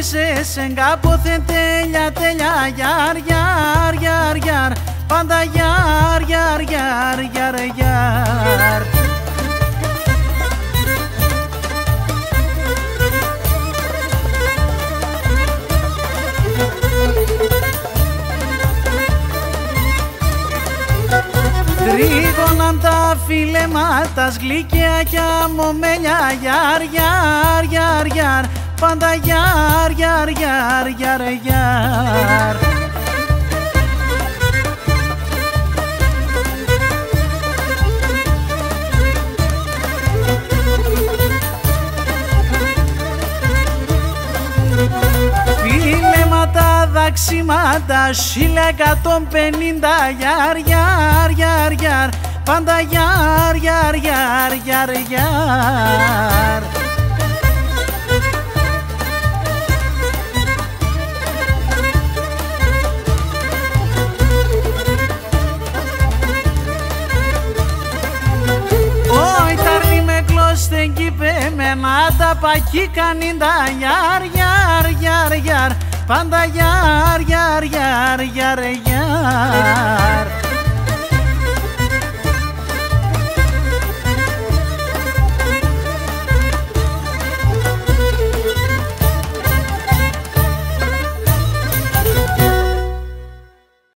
είσαι εγκάποθεν τέλεια τέλεια γιαρ γιαρ γιαρ γιαρ πάντα γιαρ γιαρ γιαρ γιαρ γιαρ. Τρίγωναν τα φιλεμάτα γλυκαία κι αμομέλια γιαρ γιαρ γιαρ γιαρ πάντα γιαρ γιαρ γιαρ γιαρ γιαρ. Φιλέματα δαξίματα 1150 γιαρ γιαρ γιαρ γιαρ πάντα γιαρ γιαρ γιαρ γιαρ γιαρ. Όι ταρλί με κλώστεν κυπεμένα τα πακί κανίντα γιαρ γιαρ γιαρ γιαρ πάντα γιαρ γιαρ γιαρ γιαρ γιαρ.